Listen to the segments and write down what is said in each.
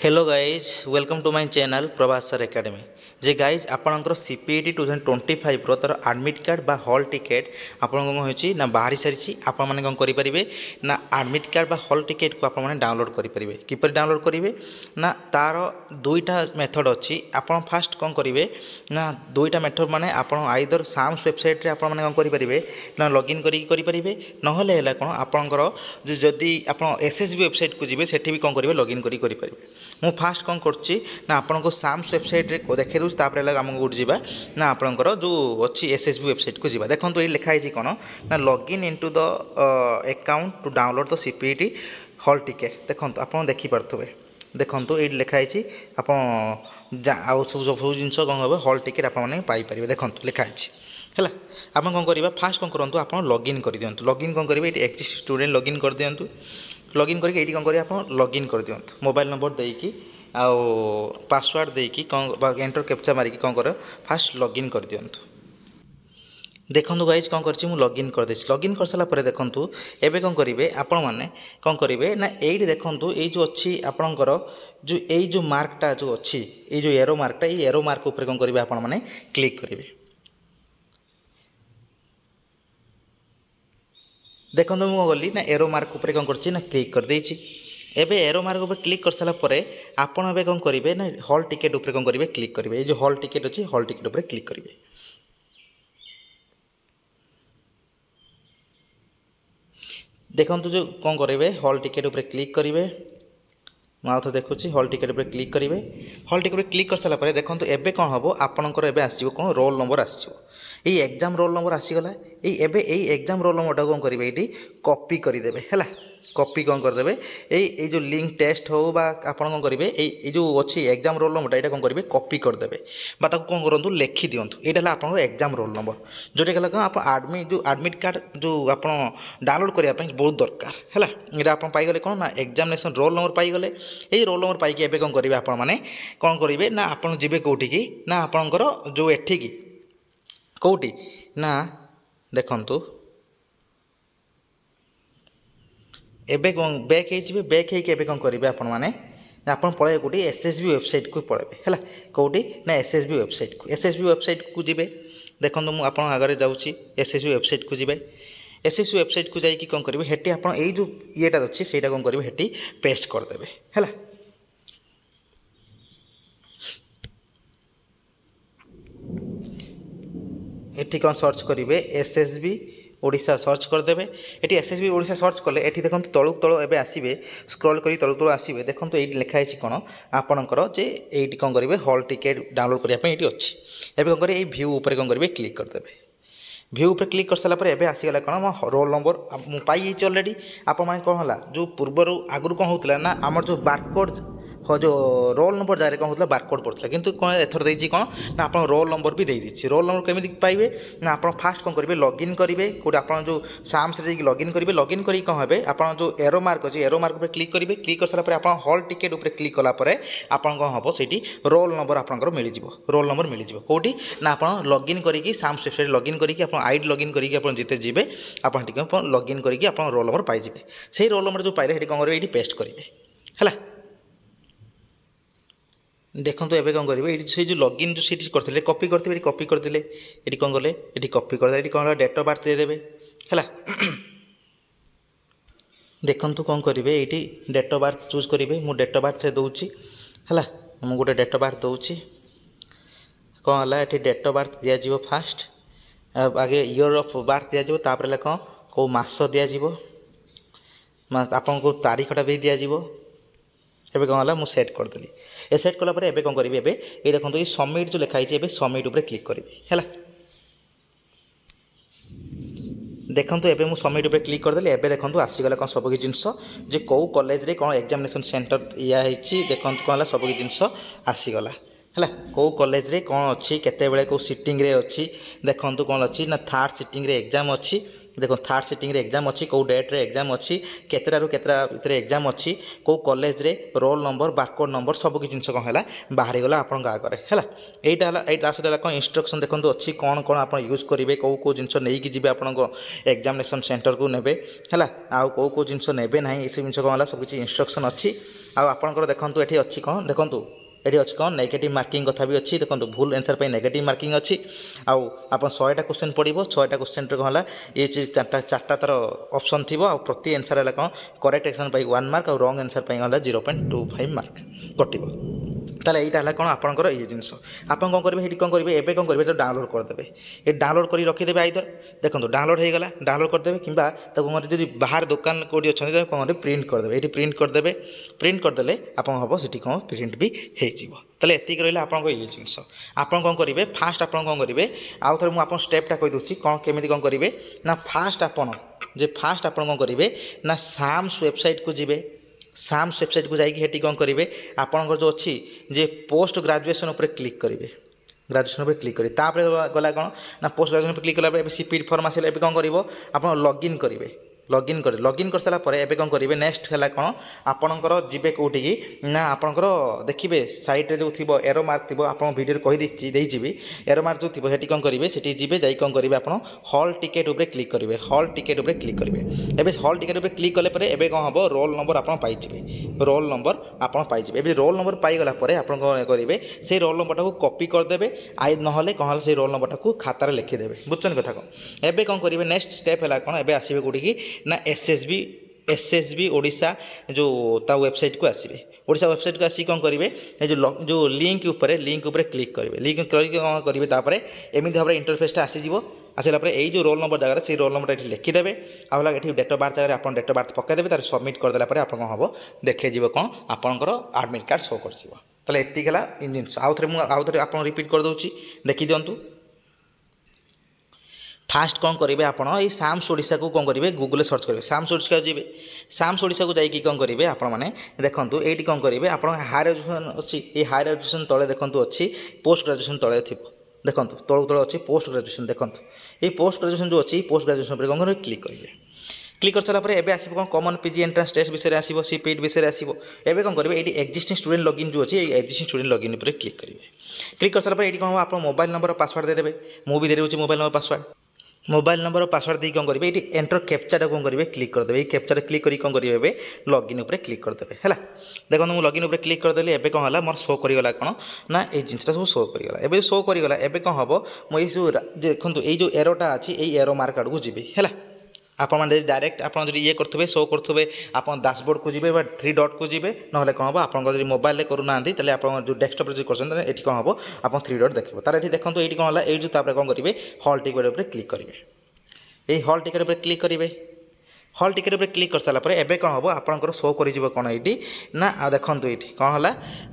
Hello guys welcome to my channel Prabhas sir academy जे guys आपणकर CPET 2025 रो तार एडमिट कार्ड बा हॉल टिकेट आपन कौन होची ना बाहरी सारी आपण माने कौन करि परिबे ना एडमिट कार्ड बा हॉल टिकेट को आपण माने डाउनलोड करि परिबे किपर डाउनलोड करिवे ना तार दुईटा मेथड अछि आपण फास्ट कौन करिवे ना दुईटा मेथड माने आपण आइदर साम्स वेबसाइट रे आपण माने कौन करि परिबे ना लॉगिन करि परिबे नहले हला कोन आपणकर जदी आपण एसएसबी वेबसाइट को जिवे सेठी भी कौन करिवे लॉगिन करि परिबे मु फास्ट कौन करछि ना आपनको साम्स वेबसाइट रे देखै दउ तापर लगा हमको गुड जीवा ना आपनकर जो अछि एसएसबी वेबसाइट को जीवा देखंतु ए लिखा है कोन ना login into the account to download the CPET hall ticket देखंतु आपन देखि परथुबे देखंतु ए लिखा है आपन आउ सब जिंस कोन होबे हॉल टिकेट आपन माने पाई परिबे देखंतु लिखा है हैला आपन कोन करिबा फास्ट कोन करंतु आपन लॉगिन कर दियंतु लॉगिन कोन करिबे एटी एक्जिस्ट स्टूडेंट लॉगिन कर दियंतु लॉगिन करके ये कौन करें आप लॉगिन कर दियंतु मोबाइल नंबर देकी आउ पासवर्ड देकी कौन एंटर कैप्चा मारिकी कौन कर फास्ट लॉगिन कर दियंतु देखंतु गाइज कौन करछि मु लॉगिन कर देछि लॉगिन कर साला परे देखंतु एबे कौन करिवे आपण माने कौन करिवे ना एडी देखंतु ए जो अछि आपणकर जो ए जो मार्कटा जो अछि ए जो एरो मार्कटा ए एरो मार्क ऊपर कौन करिवे आपण माने क्लिक करिवे देखो मुझे गली ना एरो मार्क उपर कौन कर क्लिक कर देछि एबे एरो मार्क उपर क्लिक कर सारा परे आपण एबे कौन करिवे ना हॉल टिकेट उपर कौन करिवे क्लिक करिवे ए जो हॉल टिकेट अछि हॉल टिकेट उपर क्लिक करिवे देखंतु जो कौन करिवे हॉल टिकेट उपर क्लिक करिवे माउथ देखुची हॉल टिकेट उपर क्लिक करिवे हॉल टिकेट उपर क्लिक कर सारा परे देखंतु एबे कौन हबो आपनकर एबे आसीबो कौन रोल नंबर आसीबो ये एग्जाम रोल नंबर आसीगला ये एग्जाम रोल नंबर कौन करेंगे ये कॉपी करदे है कॉपी कौन करदे ये जो लिंक टेस्ट हो बा आपन कौन करेंगे ये जो अच्छी एग्जाम रोल नंबर यहाँ कौन करेंगे कॉपी करदे कौन करूँ लिखि दिंतु यहाँ आप एग्जाम रोल नंबर जोटा कौन आप एडमिट कार्ड जो आप डाउनलोड करने बहुत दरकार है ये आप पाइगले कौन ना एग्जामिनेशन रोल नंबर पाइगले ये रोल नंबर पाइक एवं कौन करेंगे आप कौन करेंगे ना आप जी कौटिकी ना आपणकर जो एठिकी कौटी ना देखंतु एबे बैक हो बैक होके कौन करेंगे आपण मैंने आप पलैबे कौटी एसएसबी वेबसाइट को पलैबे है कौटी ना एसएसबी वेबसाइट को जी देखो मुझे आप आगे जाऊँगी एसएसबी वेबसाइट को जी एसएसबी वेबसाइट को जाकि कौन करेंगे हेटी आप जो येटा अच्छी से कौन करेंगे हेटी पेस्ट करदे है एटी कौन सर्च करेंगे एसएसबी ओडिशा सर्च करदे ये एसएसबी ओडिशा सर्च कले ये देखो तलू तल एवं आसवे स्क्रॉल कर तलू तल आसवे देखो ये लिखाई कौन आपणकर जे ये कौन करेंगे हॉल टिकेट डाउनलोड करने ये अच्छी एवं कौन करेंगे भ्यू उपर कौन करेंगे क्लिक करदे भ्यू उपर क्लिक कर सारा एवं आसीगला कौन मो रोल नंबर मुझे पाई अलरेडी आप कौन है जो पूर्वर आगुरी कौन होता ना आमर जो बारकोड हाँ जो रोल नंबर जगह कौन होता बारकोड पड़ता किंतु कौन एथर देती कौन ना आप रोल नंबर भी देती रोल नंबर केमी पाइबे ना आप फास्ट कौन करेंगे लॉगिन करेंगे कौट आप जो साम्स लॉगिन करेंगे लॉगिन करी कौन है आप जो एरो मार्क अच्छे एरो मार्क क्लिक करेंगे क्लिक कर सारा आप हॉल टिकेट उपर क्लिक कलापर आप कौन हम से रोल नंबर आपंकर मिल रोल नंबर मिल कौटी ना आप लॉगिन करके साम्स वेबसाइट लॉगिन करके आईडी लॉगिन करके जिते जी आप लॉगिन करके आप रोल नंबर पाइबे से रोल नंबर जो पाइले कौन करेंगे ये पेस्ट करेंगे है देखो तो ये कौन करेंगे ये जो लॉगिन जो सीट करते कॉपी करते कॉपी करदे ये कौन कले ये कॉपी करदे ये कौन डेट ऑफ बर्थ देदेवे है देखु कौन करेंगे ये डेट ऑफ बर्थ चूज करेंगे मुझे डेट ऑफ बर्थ दूसरी है मुझे गोटे डेट ऑफ बर्थ दूसरी कौन है ये डेट ऑफ बर्थ दिज्व फास्ट आगे ईयर ऑफ बर्थ दिज्व तापर कौन कौ मास दिज्व आपन को तारीखटा भी दिज्व एबे कौन है मुझे सेट करदेली ए सेट कलापर एबे कौन करेंगे ये देखो ये सबमिट जो लिखाई है सबमिट उपर क्लिक करेंगे है देखो ये मुझे सबमिट उपर क्लिक करदेली एबे देखो आसीगला कौन सबकि जिनस जे कौ कॉलेज रे कौन एग्जामिनेशन सेंटर या देखो कौन है सबकि जिनस आसीगला है कौ कॉलेज रे कौन अच्छी केते बेले कौ सीटिंग रे अच्छी देखो कौन अच्छी ना थर्ड सीटिंग रे एग्जाम अच्छी देखो थर्ड सिटिंग रे एग्जाम अच्छी कौ डेट रे एग्जाम अच्छी केतरारू केतरा भितर एग्जाम अच्छी कौ कॉलेज रे रोल नंबर बारकोड नंबर सब किसी जिन कौन है बाहरी गला आपन आगे है यहाँ है सहित कौन इंस्ट्रक्शन देखो अच्छी कौन कौन आप यूज करेंगे कौ कौ जिन नहीं जी आप एग्जामिनेशन सेंटर को नेबे है आउ कौ कौ जिन ने ना ये जिन कौन है सब किसी इंस्ट्रक्शन अच्छी आपंकर देखो ये अच्छी कौन देखो ये अच्छी कौन नेगेटिव मार्किंग कथा भी अच्छी देखो भूल आंसर पे नेगेटिव मार्किंग अच्छी आउ आप 100टा क्वेश्चन पढ़ो 6टा क्वेश्चन कौन है ये चार्टा तार ऑप्शन थी प्रति आंसर है कौन करेक्ट आंसर पाई 1 मार्क और रॉन्ग आंसर पाई 0.25 मार्क कटिव ताले यहाँ है कौन आपंकर ये जिन आप कौन करेंगे ये कौन करेंगे एवं कौन करेंगे डाउनलोड करदे ये डाउनलोड कर रखिदे आइदर देखो डाउनलोड हो गला डाउनलोड करदे कि जब बाहर दुकान कौटी अच्छा कौन प्रिंट करदे ये प्रिंट करदे प्रिंट करदे आप हम से कौन प्रिंट भी हो ताले एतिक रहा आपको ये जिनस आप कौन करेंगे फास्ट आप कौन करेंगे आउ थे मुझे स्टेपटा कहीदे कौन केमी कौन करेंगे ना फास्ट फास्ट आप कौन करेंगे ना साम्स वेबसाइट को जी साम्स वेबसाइट को जाकि कौन करेंगे आपंकर जो अच्छी जे पोस्ट ग्रेजुएशन उपर क्लिक करेंगे ग्रेजुएशन उपर क्लिक करेंगे तापर गला कौन ना पोस्ट ग्रेजुएशन क्लिक कला सीपीट फॉर्म आसे कौन कर आप लॉगिन करेंगे लॉगिन कर सारापर एवं कौन करेंगे नेक्स्ट है कौन आपणकर जी कौटी ना आपणकर देखिए साइड्रे जो थी एरो मार्क थी आप भिडियो कहीदेवी एरो मार्क जो थी सेठी कौन करेंगे सेठी जी जा कौन करेंगे आप हॉल टिकेट उपर क्लिक करेंगे हॉल टिकेट उपर क्लिक करेंगे एवं हॉल टिकेट उपर क्लिक कले एवं कौन हम रोल नंबर आप पाइबे रोल नंबर आप पाइबे एवं रोल नंबर पाईगला आप कौन करेंगे से रोल नंबर को कॉपी करदे आई ना कौन से रोल नंबर को खातार लिखिदेवे बुझे कथा कौन एवं कौन करेंगे नेक्स्ट स्टेप है कौन एवं आसवे कौटी ना एसएसबी ओडिशा जो ता वेबसाइट को आसवे ओडिशा वेबसाइट को आसी कौन करेंगे जो लिंक उपर क्लिक करेंगे लिंक करके कौन करेंगे तापर एमती भाव इंटरफेसटा आसीज आसला ये जो रोल नंबर जगह से रोल नंबर ये लिखिदेवे आगे ये डेट ऑफ बर्थ जगह आप डेट ऑफ बर्थ पकईदेवे तार सबमिट करदेला आप कौन हम देखे कौन आपंकर एडमिट कार्ड शो कर एतिक है इन जिन आउ थे आप रिपीट करदे देखी दिंतु फास्ट कौन करेंगे आप साम्स ओडिशा को कौन करेंगे गूगल सर्च करेंगे साम्स ओडिशा जी साम्स ओडिशा को जाकि कौन करेंगे आप देखो ये कौन करेंगे आप हायर एजुकेशन अच्छी ये हायर एजुकेशन तले देखो अच्छी पोस्ट ग्रेजुएशन तले थी देखो तलू तले अच्छी पोस्ट ग्रेजुएशन देखो ये पोस्ट ग्रेजुएशन जो अच्छी पोस्ट ग्रेजुएशन पर कौन करेंगे क्लिक करेंगे क्लिक कर सारापर एवं आसो कौन कॉमन पीजी एंट्रांस टेस्ट विषय आसो सीपीट विषय आसो एवं कौन करेंगे ये एक्जिस्टिंग स्टूडेंट लॉगिन जो अच्छी एक्जिस्टिंग स्टूडेंट लॉगिन पर क्लिक करेंगे क्लिक कर सारापर ये कौन आप मोबाइल नंबर पासवर्ड देदेवे मुझे दे mobile number password mobile number और पासवर्ड दी कौन करेंगे ये एंटर कैप्चाटा कौन करेंगे क्लिक करदे ये कैप्चार क्लिक करी कौन करेंगे लॉगिन उपर क्लिक करदे है देखो मुझे लॉगिन उपर क्लिक करदेली एवं कौन है मोर शो करगला कौन ना ये जिनटा सब शो करगला एवं शो करगला एवं कौन हम मुझे देखो ये जो एरोटा अच्छी ये एरो मार्क आड़ को जी है आप डायरेक्ट आप ये करेंगे शो करेंगे आप डैशबोर्ड को जी 3 डॉट को जी ना कौन हम आप मोबाइल करूना आप जो डेस्कटप जो कर कौन हम आप 3 डॉट देखिए तार ये देखो ये कौन है ये कौन करेंगे हॉल टिकेट उपर क्लिक करेंगे ये हॉल टिकेट उपर क्लिक करेंगे हॉल टिकेट उपर क्लिक कर सारापर एवं कौन हम आपंकर शो कर कौन ये ना देखो ये कौन है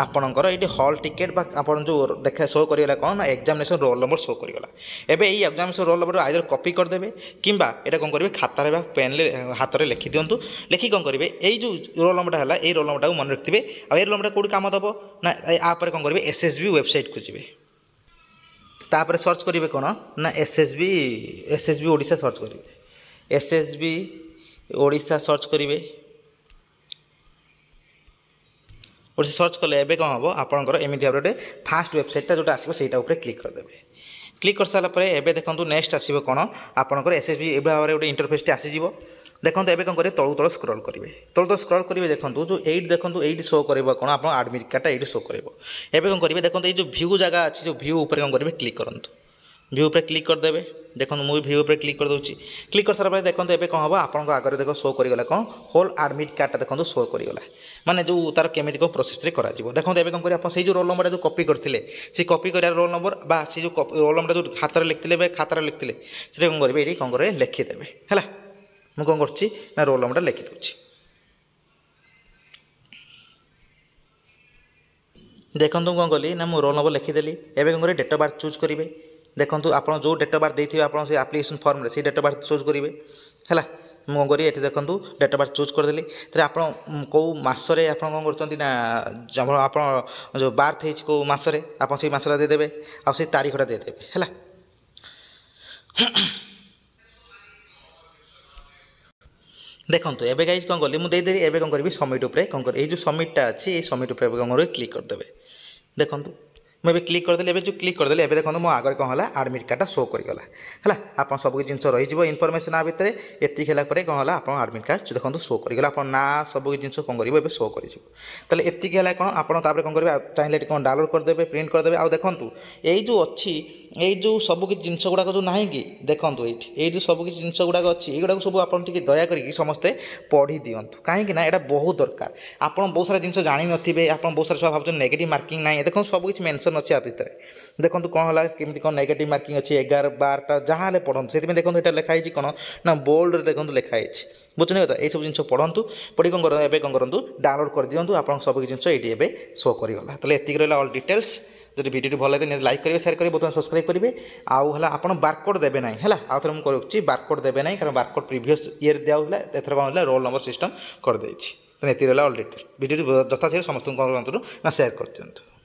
आपंकर ये हॉल टिकेट आप जो देखा शो करगला कौन ना एग्जामिनेशन रोल नंबर शो करगला एवं ये examination roll number either copy करदेवे किंबा यहाँ कौन करेंगे खातार पेन हाथ में लिखि दिंतु लिखिक कौन करेंगे ये जो रोल नंबरटा है ये रोल नंबरटा मन रखिए और ये रोल नंबर कौट कम दब ना आप कौन करेंगे एसएसबी वेबसाइट को जी तापर सर्च करेंगे कौन ना एसएसबी ओडिशा सर्च करेंगे एसएसबी ओडिशा सर्च करेंगे ओडिशा सर्च कले एवं कौन हम आपंकर एमती भाव फास्ट वेबसाइटा जोटा आसो से क्लिक करदे क्लिक कर सारापर एवं देखो नेक्स्ट आसो कौन आपंकर एसएसबी ए भाव में गोटे इंटरफेसटे आसीज देखो एवं कौन करेंगे तलू तल स्क्रॉल करेंगे तलू तल स्क्रॉल करेंगे देखो जो एट देखो ये शो कर कौन आप एडमिट कार्डटा ये शो कर कौन करेंगे देखो ये जो व्यू जगह अच्छी जो व्यू उपर कौन करेंगे क्लिक करूँ व्यू पर क्लिक करदेवे देखो मुझे व्यू पर क्लिक कर दूसरी क्लिक कर सारा देखो एवं कौन हम आपको आगे देखो शो करगला कौन होल एडमिट कार्डटा देखो शो करगला माने जो तार केमी कौन प्रोसेस करा देखो एवं कौन करेंगे आप जो रोल नंबर जो कॉपी करते से कॉपी कर रोल नंबर बा से जो रोल नंबर जो हाथ में लिखते खातार लिखते से कौन करेंगे ये कौन करेंगे लिखिदेवे है मुझे कौन कर रोल नंबर लिखिदे देखो कौन कली ना मुझे रोल नंबर लिखिदेली एवं कौन करेंगे डेट ऑफ बर्थ चूज करेंगे देखो आप जो डेट ऑफ बर्थ देते आप एप्लिकेशन फॉर्म में से डेट ऑफ बर्थ चूज करेंगे है मुझे कौन करी ये देखो डेट ऑफ बर्थ चूज करदेली फिर आप कौ मसरे आप कौन कर आप जो बार्थ हो मसरे आप से मसरा देदेवे आ तारीखटा देदेवे है देखो एबे गाइज कौन कली मुझे देदेरी एबे कौन करी सबमिट उपर कौन कर जो सबमिटा अच्छी ये सबमिट उपर कौन कर क्लिक करदे देखो मुझे क्लिक करदेली जो क्लिक करदेली एबे देखो मो आगे कौन है आडमिट कार्डटा शो करगला है आप सब जिन रही इनफर्मेशन आ भितर एतिक है कौन है आप आडमिट कार्ड देखो शो करगला आप ना सब जिन कौन कर शो कर एतिक है कौन आप कौन करेंगे चाहिए कौन डाउनलोड करदे प्रिंट करदे आ देखूँ यही जो अच्छी ये जो सब किसी जिन गुड़ाक जो ना कि देखूँ ये जो सब किसी जिन गुड़ाक अच्छी युवा सब आप दयाक समस्ते पढ़ी दिंतु कहीं यहाँ बहुत दरकार आप बहुत सारा जिन जानी थे आप बहुत सारा सब भाव नेगेटिव मार्किंग ना देखो सब किसी मेंशन अच्छे आ भितर देखो कौन है केमी कौन नेगेटिव मार्किंग अच्छी 11 12टा जहाँ पढ़ू से देखो यहाँ लिखाई कौन ना बोल्ड देखो लिखाई बुझे कथा ये सब जिन पढ़ु पढ़ी कौन कर कौन करूँ डाउनलोड कर दिंतु आप सब जिन ये शो करगला तो ये रहा ऑल डिटेल्स जब वीडियो भल लगे लाइक करेंगे शेयर करेंगे बहुत सब्सक्राइब करेंगे आउ है आप बारकोड देवे ना है आउ थे मुझे बारकोड देवे ना कारण बारकोड प्रीवियस ईयर दिया एथर कौन है रोल नंबर सिस्टम कर ये रहा ऑल डिटेल्स वीडियो यथाशीघ्र समस्त कौन करूँ ना शेयर कर दिखाँ।